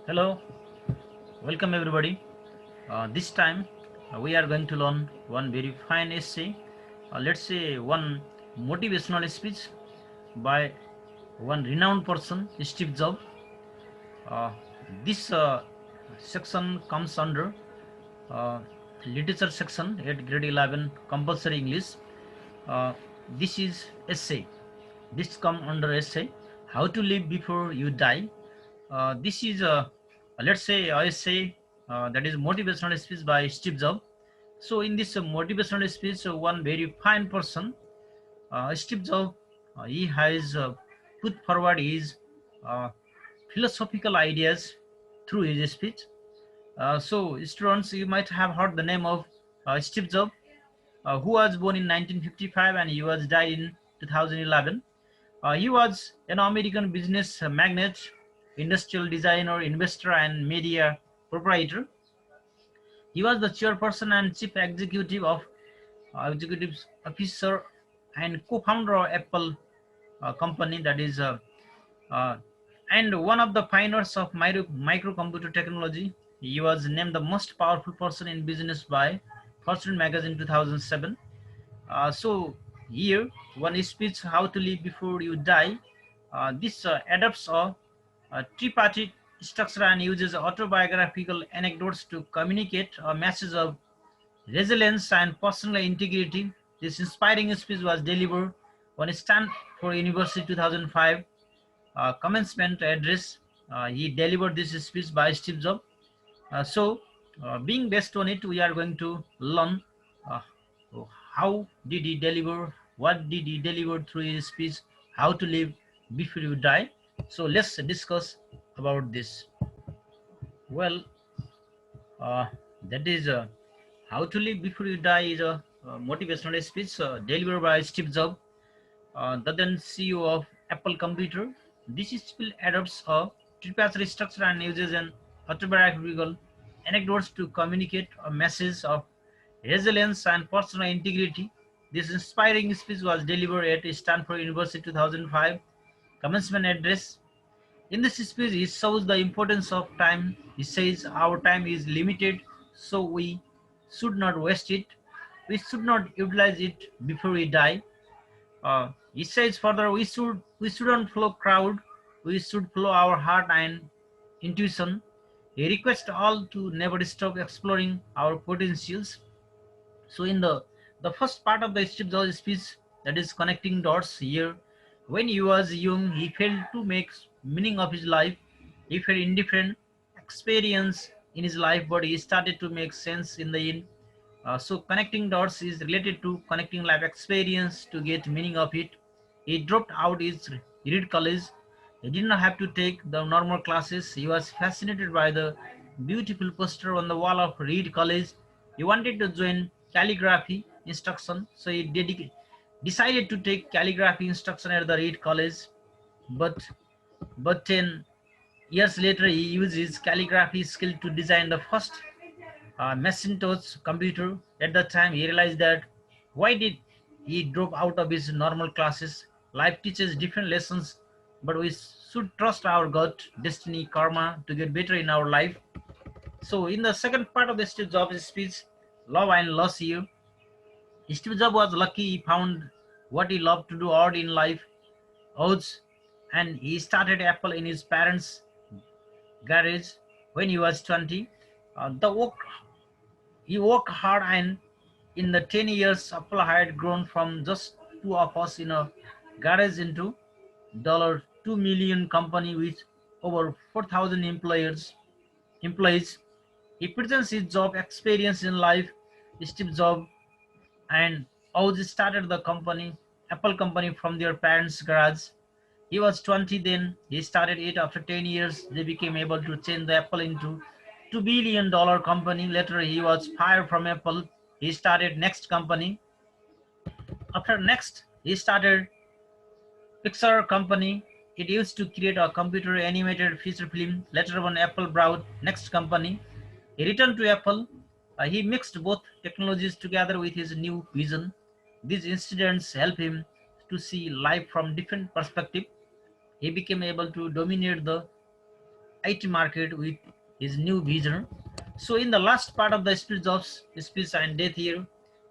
Hello, welcome everybody. This time we are going to learn one very fine essay. Let's say one motivational speech by one renowned person, Steve Jobs. Uh, this section comes under uh, literature section at grade 11 compulsory English. Uh, this is essay. This come under essay. How to live before you die. This is let's say I say that is motivational speech by Steve Jobs. So in this motivational speech, one very fine person, Steve Jobs, he has put forward his uh, philosophical ideas through his speech. So students, you might have heard the name of Steve Jobs, who was born in 1955 and he was died in 2011. He was an American business magnate, industrial designer, investor, and media proprietor. He was the chairperson and chief executive of executive officer and co-founder of Apple company, that is, uh, and one of the pioneers of microcomputer technology. He was named the most powerful person in business by Fortune magazine 2007. So here, one speech how to live before you die. This adopts a tripartite structure and uses autobiographical anecdotes to communicate a message of resilience and personal integrity. This inspiring speech was delivered on Stanford University 2005 commencement address. He delivered this speech by Steve Jobs. Being based on it, we are going to learn uh, how did he deliver, what did he deliver through his speech, how to live before you die. So let's discuss about this. Well, uh, that is how to live before you die is a motivational speech delivered by Steve Jobs, the then CEO of Apple Computer. This speech adopts a tripartite structure and uses an autobiographical anecdotes to communicate a message of resilience and personal integrity. This inspiring speech was delivered at Stanford University 2005 commencement address. In this speech, he shows the importance of time. He says our time is limited, so we should not waste it. We should not utilize it before we die. He says further, we shouldn't follow crowd. We should follow our heart and intuition. He requests all to never stop exploring our potentials. So in the first part of the Steve Jobs speech, that is connecting dots here, when he was young, he failed to make meaning of his life. He felt indifferent experience in his life, but he started to make sense in the end. So connecting dots is related to connecting life experience to get meaning of it. He dropped out his Reed college. He did not have to take the normal classes. He was fascinated by the beautiful poster on the wall of Reed College. He wanted to join calligraphy instruction, so he decided to take calligraphy instruction at the Reed College. But 10 years later, he used his calligraphy skill to design the first Macintosh computer. At the time, he realized that why did he drop out of his normal classes? Life teaches different lessons, but we should trust our gut, destiny, karma to get better in our life. So, in the second part of the Steve Jobs speech, Love and Loss here, Steve Jobs was lucky he found what he loved to do odd in life, odds, and he started Apple in his parents' garage when he was 20. The work He worked hard, and in the 10 years, Apple had grown from just two of us in a garage into $2 million company with over 4,000 employees. He presents his job experience in life. Steve Jobs and Oz started the company, Apple company, from their parents' garage. He was 20 then. He started it. After 10 years, they became able to change the Apple into $2 billion company. Later, he was fired from Apple. He started Next company. After Next, he started Pixar company. It used to create a computer animated feature film. Later on, Apple bought Next company. He returned to Apple. He mixed both technologies together with his new vision. These incidents helped him to see life from different perspectives. He became able to dominate the IT market with his new vision. So in the last part of the Steve Jobs speech and death here,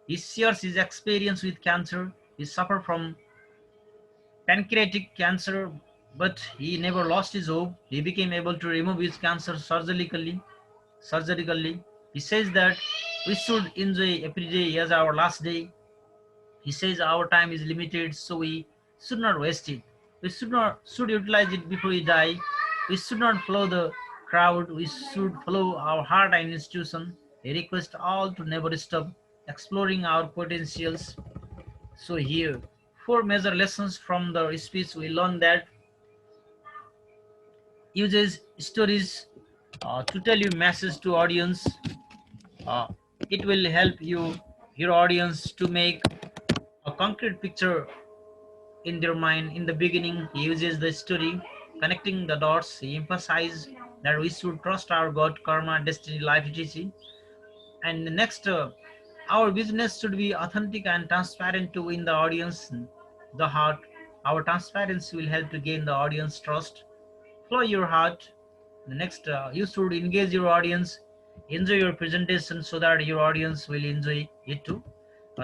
he shares his experience with cancer. He suffered from pancreatic cancer, but he never lost his hope. He became able to remove his cancer surgically. Surgically, he says that we should enjoy every day as our last day. He says our time is limited, so we should not waste it. We should utilize it before we die. We should not follow the crowd. We should follow our heart and institution. He requests all to never stop exploring our potentials. So here, four major lessons from the speech. We learn that uses stories to tell you message to audience. Uh, it will help your audience to make a concrete picture in their mind. In the beginning, he uses the story, connecting the dots. He emphasizes that we should trust our God, karma, destiny, life, etc. And the next, our business should be authentic and transparent to win the audience, the heart. Our transparency will help to gain the audience trust. Follow your heart. The next, you should engage your audience, enjoy your presentation so that your audience will enjoy it too.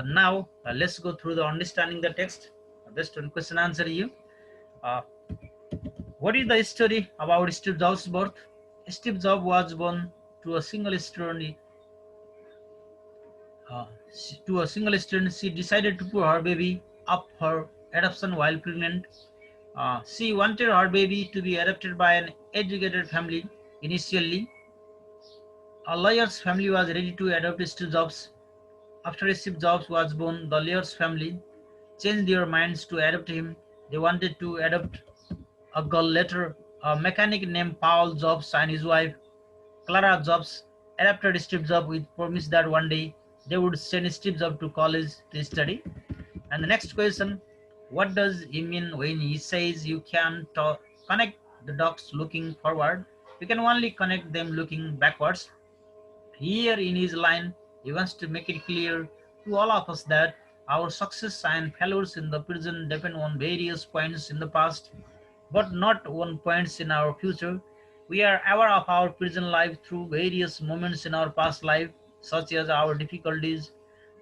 Now, let's go through the understanding the text. Best one question answer you. Uh, what is the story about Steve Jobs' birth? Steve Jobs was born to a single student. Uh, to a single student, she decided to put her baby up for adoption while pregnant. She wanted her baby to be adopted by an educated family. Initially, a lawyer's family was ready to adopt Steve Jobs. After Steve Jobs was born, the lawyer's family changed their minds to adopt him. They wanted to adopt a girl later. A mechanic named Paul Jobs and his wife, Clara Jobs, adopted Steve Jobs with promise that one day they would send Steve Jobs to college to study. And the next question, what does he mean when he says you can connect the dots looking forward? You can only connect them looking backwards. Here in his line, he wants to make it clear to all of us that our success and failures in the present depend on various points in the past, but not on points in our future. We are aware of our present life through various moments in our past life, such as our difficulties,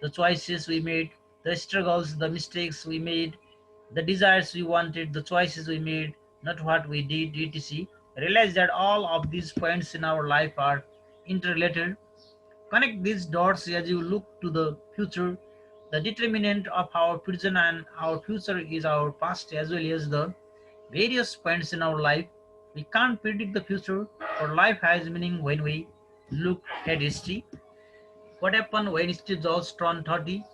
the choices we made, the struggles, the mistakes we made, the desires we wanted, the choices we made, not what we did, etc. Realize that all of these points in our life are interrelated. Connect these dots as you look to the future. The determinant of our present and our future is our past as well as the various points in our life. We can't predict the future, but life has meaning when we look at history. What happened when Steve Jobs turned 30?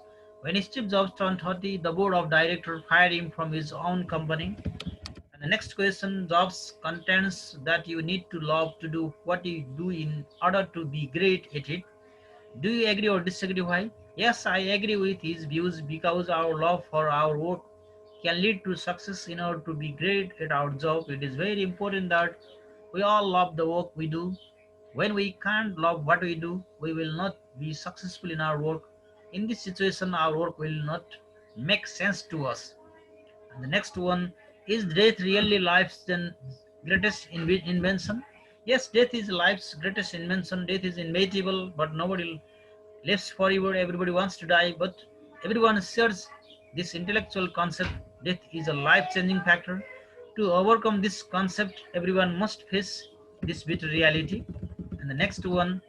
When Steve Jobs turned 30, the board of directors fired him from his own company. And the next question, Jobs contends that you need to love to do what you do in order to be great at it. Do you agree or disagree? Why? Yes, I agree with his views because our love for our work can lead to success. In order to be great at our job, it is very important that we all love the work we do. When we can't love what we do, we will not be successful in our work. In this situation, our work will not make sense to us. And the next one, is death really life's greatest invention? Yes, death is life's greatest invention. Death is inevitable, but nobody lives forever. Everybody wants to die, but everyone shares this intellectual concept. Death is a life-changing factor. To overcome this concept, everyone must face this bitter reality. And the next one,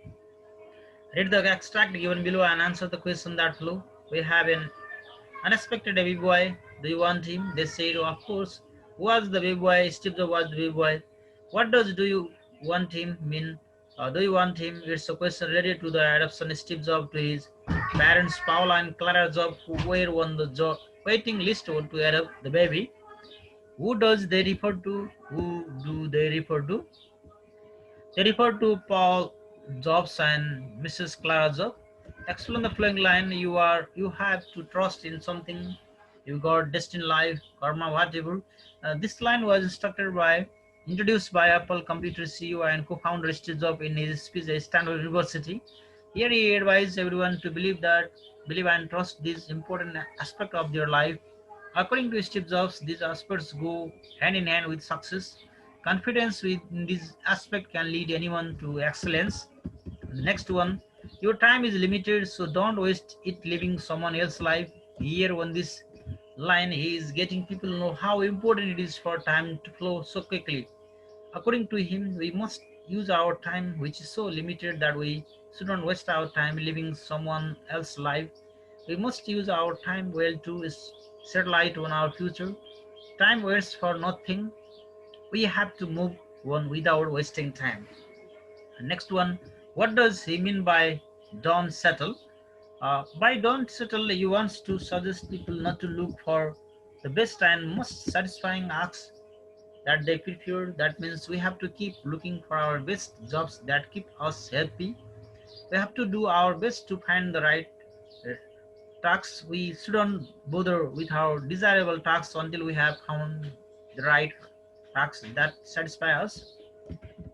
read the extract given below and answer the question that follow. We have an unexpected baby boy. Do you want him? They said, of course. Who was the baby boy? Steve Jobs was the baby boy. What does do you want him mean? Do you want him? It's a question related to the adoption Steve Jobs to his parents, Paula and Clara Jobs, who were on the waiting list to adopt the baby. Who does they refer to? Who do they refer to? They refer to Paul Jobs and Mrs. Clara Jobs. Explain the following line. You have to trust in something. You got destined life, karma, whatever. This line was introduced by Apple Computer CEO and co-founder Steve Jobs in his speech at Stanford University. Here he advised everyone to believe and trust this important aspect of their life. According to Steve Jobs, these aspects go hand in hand with success. Confidence in this aspect can lead anyone to excellence. The next one, your time is limited, so don't waste it living someone else's life. Here on this line, he is getting people to know how important it is for time to flow so quickly. According to him, we must use our time, which is so limited that we shouldn't waste our time living someone else's life. We must use our time well to shed light on our future. Time waits for nothing. We have to move on without wasting time. Next one, what does he mean by don't settle? By don't settle, he wants to suggest people not to look for the best and most satisfying acts that they prefer. That means we have to keep looking for our best jobs that keep us happy. We have to do our best to find the right uh, tasks. We shouldn't bother with our desirable tasks until we have found the right tasks that satisfy us.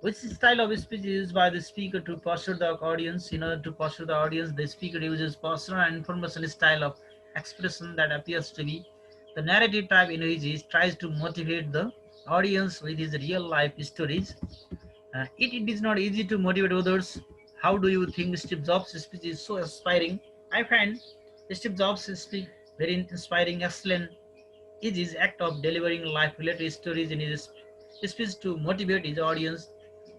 Which style of speech is used by the speaker to posture the audience? In order to posture the audience, the speaker uses personal and information style of expression that appears to be the narrative type in which he tries to motivate the audience with his real life stories. It is not easy to motivate others. How do you think Steve Jobs' speech is so inspiring? I find Steve Jobs' speech very inspiring, excellent is his act of delivering life-related stories in his speech to motivate his audience.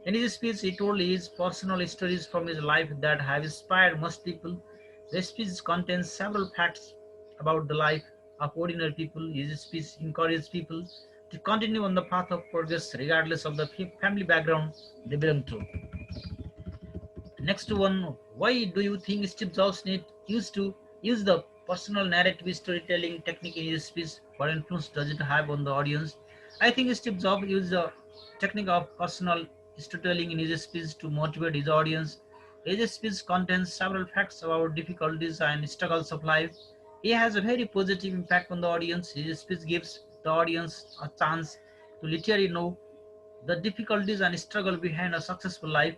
In his speech, he told his personal stories from his life that have inspired most people. The speech contains several facts about the life of ordinary people. His speech encourages people to continue on the path of progress regardless of the family background they belong to. Next one, why do you think Steve Jobs used to use the personal narrative storytelling technique in his speech? What influence does it have on the audience? I think Steve Jobs used the technique of personal storytelling in his speech to motivate his audience. His speech contains several facts about difficulties and struggles of life. He has a very positive impact on the audience. His speech gives the audience a chance to literally know the difficulties and struggle behind a successful life.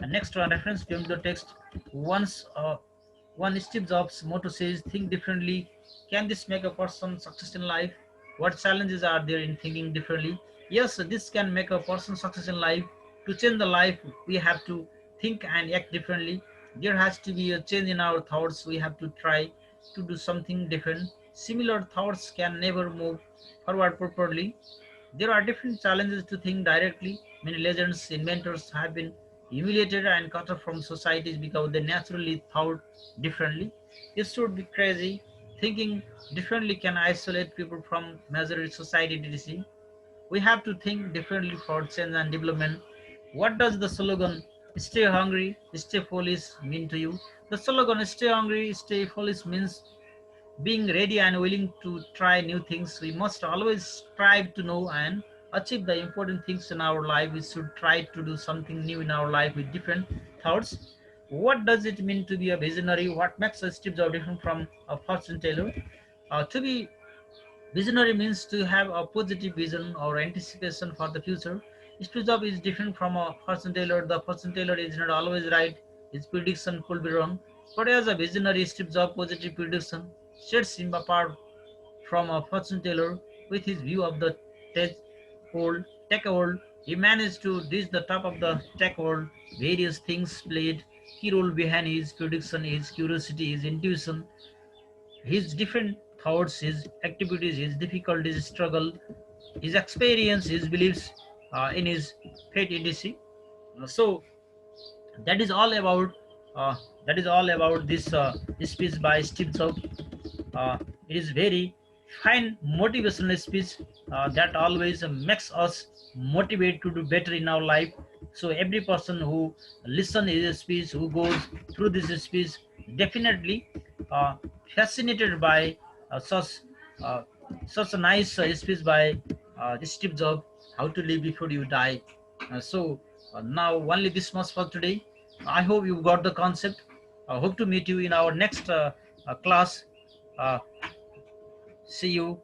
And next one, reference film to text. Once one Steve Jobs motto says, think differently. Can this make a person success in life? What challenges are there in thinking differently? Yes, this can make a person success in life. To change the life, we have to think and act differently. There has to be a change in our thoughts. We have to try to do something different. Similar thoughts can never move forward properly. There are different challenges to think directly. Many legends, inventors have been humiliated and cut off from societies because they naturally thought differently. It should be crazy. Thinking differently can isolate people from majority society, etc. We have to think differently for change and development. What does the slogan "Stay hungry, stay foolish" mean to you? The slogan "Stay hungry, stay foolish" means being ready and willing to try new things. We must always strive to know and achieve the important things in our life. We should try to do something new in our life with different thoughts. What does it mean to be a visionary? What makes a Steve Jobs different from a fortune teller? To be visionary means to have a positive vision or anticipation for the future. Steve Jobs is different from a fortune teller. The fortune teller is not always right. His prediction could be wrong. But as a visionary, Steve Jobs' positive prediction sets him apart from a fortune teller with his view of the tech tech world. He managed to reach the top of the tech world. Various things played key role behind his prediction, his curiosity, his intuition, his different thoughts, his activities, his difficulties, his struggle, his experience, his beliefs in his fate, etc. So that is all about uh, this speech by Steve Jobs. It is very fine motivational speech that always makes us motivate to do better in our life. So every person who listen his speech, who goes through this speech, definitely uh, fascinated by such uh, such a nice speech by Steve Jobs, how to live before you die. Now only this much for today. I hope you got the concept. I hope to meet you in our next class. Uh, See you.